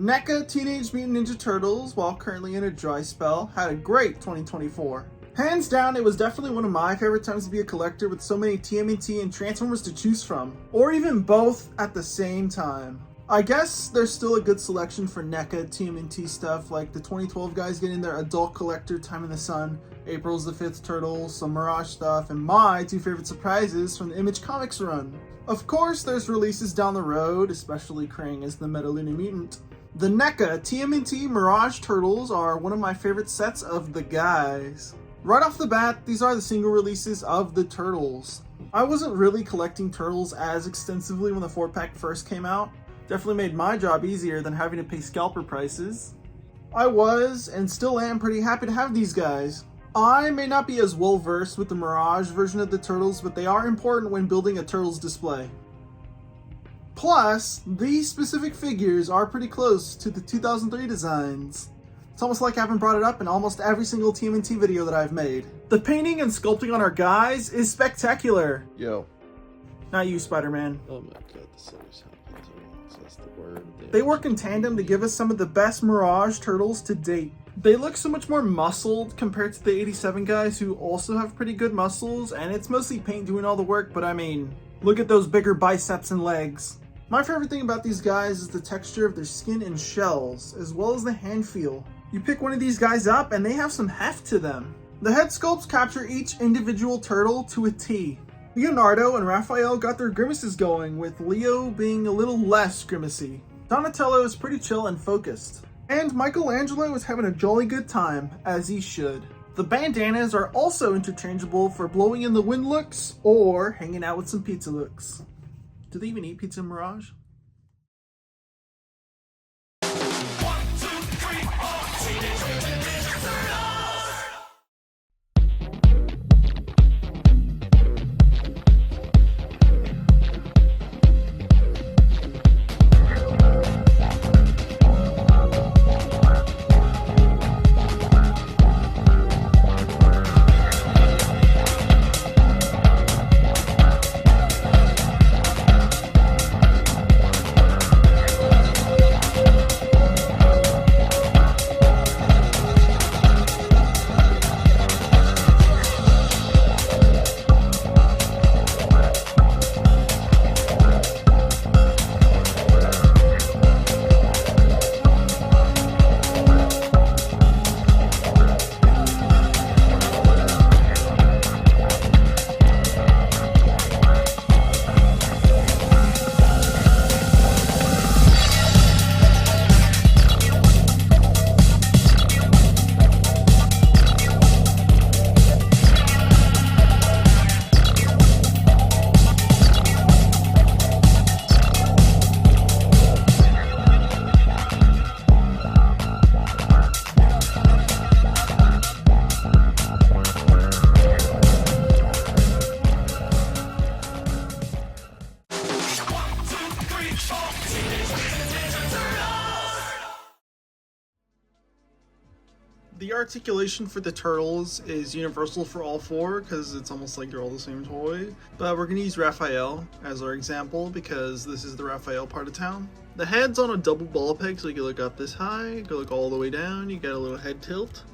NECA Teenage Mutant Ninja Turtles, while currently in a dry spell, had a great 2024. Hands down, it was definitely one of my favorite times to be a collector with so many TMNT and Transformers to choose from, or even both at the same time. I guess there's still a good selection for NECA TMNT stuff, like the 2012 guys getting their adult collector Time in the Sun, April's the 5th Turtles, some Mirage stuff, and my two favorite surprises from the Image Comics run. Of course, there's releases down the road, especially Krang as the Metaluna Mutant. The NECA TMNT Mirage Turtles are one of my favorite sets of the guys. Right off the bat, these are the single releases of the Turtles. I wasn't really collecting Turtles as extensively when the 4-pack first came out. Definitely made my job easier than having to pay scalper prices. I was, and still am, pretty happy to have these guys. I may not be as well versed with the Mirage version of the Turtles, but they are important when building a Turtles display. Plus, these specific figures are pretty close to the 2003 designs. It's almost like I haven't brought it up in almost every single TMNT video that I've made. The painting and sculpting on our guys is spectacular. Yo. Not you, Spider-Man. Oh my god, this always happens. That's the word. They work in tandem to give us some of the best Mirage Turtles to date. They look so much more muscled compared to the 87 guys who also have pretty good muscles, and it's mostly paint doing all the work, but I mean, look at those bigger biceps and legs. My favorite thing about these guys is the texture of their skin and shells, as well as the hand feel. You pick one of these guys up and they have some heft to them. The head sculpts capture each individual turtle to a T. Leonardo and Raphael got their grimaces going, with Leo being a little less grimacy. Donatello is pretty chill and focused. And Michelangelo is having a jolly good time, as he should. The bandanas are also interchangeable for blowing in the wind looks or hanging out with some pizza looks. Do they even eat pizza in Mirage? The articulation for the Turtles is universal for all four because it's almost like they're all the same toy. But we're going to use Raphael as our example because this is the Raphael part of town. The head's on a double ball peg, so you can look up this high, you can look all the way down, you get a little head tilt.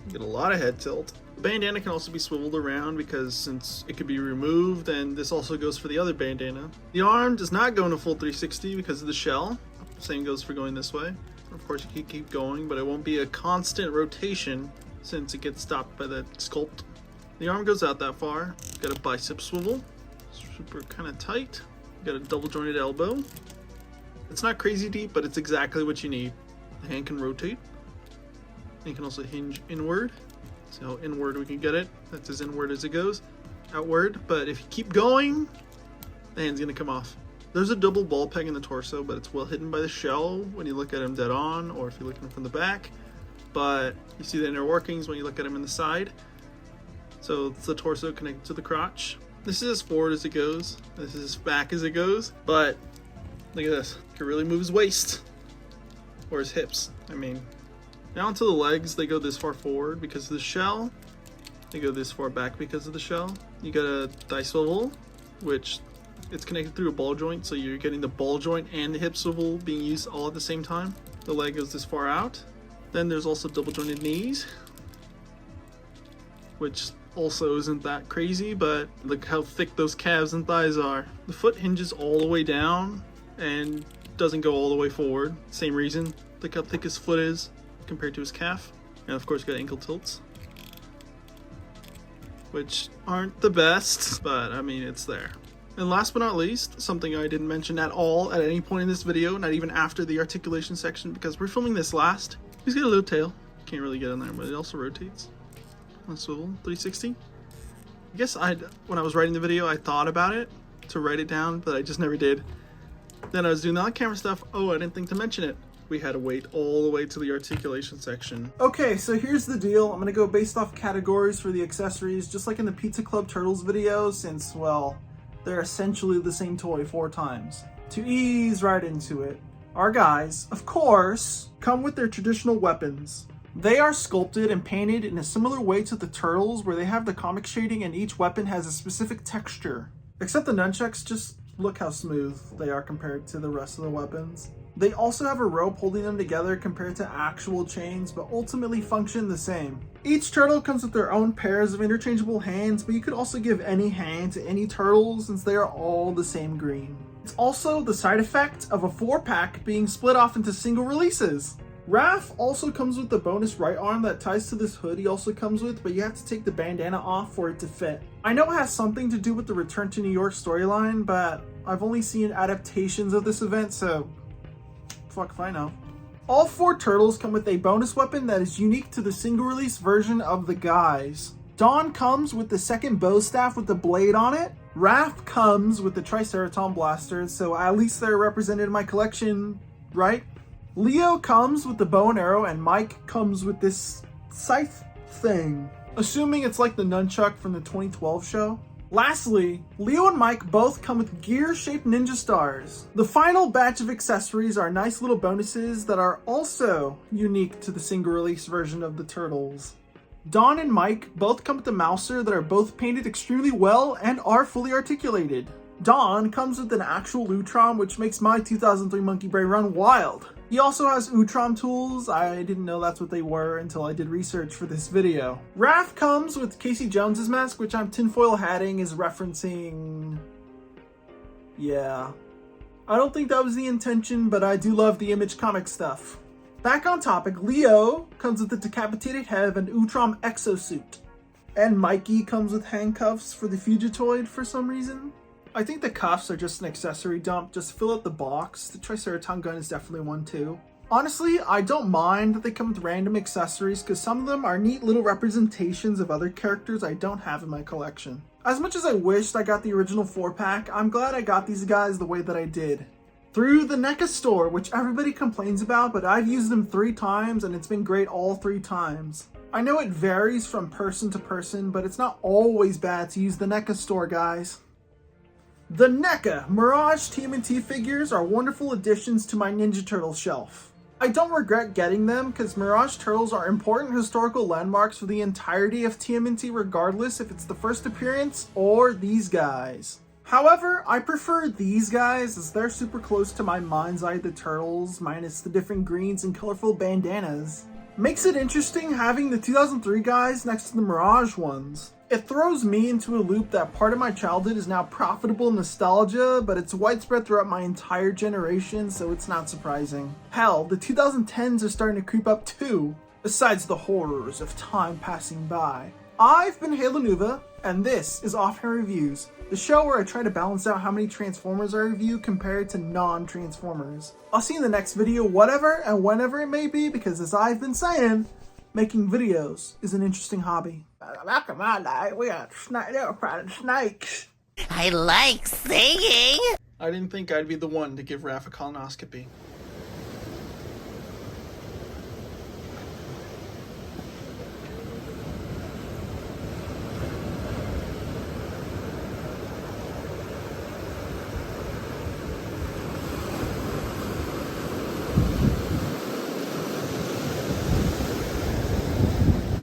You get a lot of head tilt. The bandana can also be swiveled around because since it could be removed, and this also goes for the other bandana. The arm does not go in a full 360 because of the shell. Same goes for going this way. Of course you can keep going, but it won't be a constant rotation since it gets stopped by that sculpt. The arm goes out that far. Got a bicep swivel, super kind of tight. Got a double jointed elbow. It's not crazy deep, but it's exactly what you need. The hand can rotate. And you can also hinge inward. See how inward we can get it. That's as inward as it goes. Outward, but if you keep going, the hand's gonna come off. There's a double ball peg in the torso, but it's well hidden by the shell when you look at him dead on, or if you look at him from the back. But you see the inner workings when you look at him in the side. So it's the torso connected to the crotch. This is as forward as it goes. This is as back as it goes. But look at this. You can really move his waist. Or his hips, I mean. Down to the legs, they go this far forward because of the shell. They go this far back because of the shell. You got a thigh swivel, which It's connected through a ball joint, so you're getting the ball joint and the hip swivel being used all at the same time. The leg goes this far out. Then there's also double jointed knees, which also isn't that crazy, but look how thick those calves and thighs are. The foot hinges all the way down and doesn't go all the way forward. Same reason. Look how thick his foot is compared to his calf. And of course, got ankle tilts, which aren't the best, but I mean, it's there. And last but not least, something I didn't mention at all at any point in this video, not even after the articulation section, because we're filming this last. He's got a little tail. Can't really get in there, but it also rotates on a swivel, 360. I guess when I was writing the video, I thought about it to write it down, but I just never did. Then I was doing the on-camera stuff. Oh, I didn't think to mention it. We had to wait all the way to the articulation section. Okay, so here's the deal. I'm gonna go based off categories for the accessories, just like in the Pizza Club Turtles video, since, well, they're essentially the same toy 4 times. To ease right into it, our guys, of course, come with their traditional weapons. They are sculpted and painted in a similar way to the Turtles, where they have the comic shading and each weapon has a specific texture. Except the nunchucks, just look how smooth they are compared to the rest of the weapons. They also have a rope holding them together compared to actual chains, but ultimately function the same. Each turtle comes with their own pairs of interchangeable hands, but you could also give any hand to any turtle since they are all the same green. It's also the side effect of a 4-pack being split off into single releases. Raph also comes with the bonus right arm that ties to this hood he also comes with, but you have to take the bandana off for it to fit. I know it has something to do with the Return to New York storyline, but I've only seen adaptations of this event, so fuck if I know. All 4 turtles come with a bonus weapon that is unique to the single release version of the guys. Dawn comes with the second bow staff with the blade on it. Raph comes with the Triceraton blaster, so at least they're represented in my collection, right? Leo comes with the bow and arrow, and Mike comes with this scythe thing. Assuming it's like the nunchuck from the 2012 show. Lastly, Leo and Mike both come with gear-shaped ninja stars. The final batch of accessories are nice little bonuses that are also unique to the single-release version of the Turtles. Dawn and Mike both come with the Mouser that are both painted extremely well and are fully articulated. Dawn comes with an actual Utrom, which makes my 2003 Monkey Brain run wild. He also has Utrom tools. I didn't know that's what they were until I did research for this video. Raph comes with Casey Jones's mask, which I'm tinfoil hatting is referencing... yeah. I don't think that was the intention, but I do love the Image comic stuff. Back on topic, Leo comes with the decapitated head and Utrom exosuit. And Mikey comes with handcuffs for the Fugitoid for some reason. I think the cuffs are just an accessory dump, just fill out the box. The Triceraton gun is definitely one too. Honestly, I don't mind that they come with random accessories because some of them are neat little representations of other characters I don't have in my collection. As much as I wished I got the original 4-pack, I'm glad I got these guys the way that I did. Through the NECA store, which everybody complains about, but I've used them 3 times and it's been great all 3 times. I know it varies from person to person, but it's not always bad to use the NECA store, guys. The NECA Mirage TMNT figures are wonderful additions to my Ninja Turtles shelf. I don't regret getting them because Mirage Turtles are important historical landmarks for the entirety of TMNT regardless if it's the first appearance or these guys. However, I prefer these guys as they're super close to my mind's eye the Turtles minus the different greens and colorful bandanas. Makes it interesting having the 2003 guys next to the Mirage ones. It throws me into a loop that part of my childhood is now profitable nostalgia, but it's widespread throughout my entire generation, so it's not surprising. Hell, the 2010s are starting to creep up too, besides the horrors of time passing by. I've been Halo Nuva, and this is Offhand Reviews, the show where I try to balance out how many Transformers I review compared to non-Transformers. I'll see you in the next video, whatever and whenever it may be, because as I've been saying, making videos is an interesting hobby. Back in my day, we had snakes. I like singing. I didn't think I'd be the one to give Raph a colonoscopy.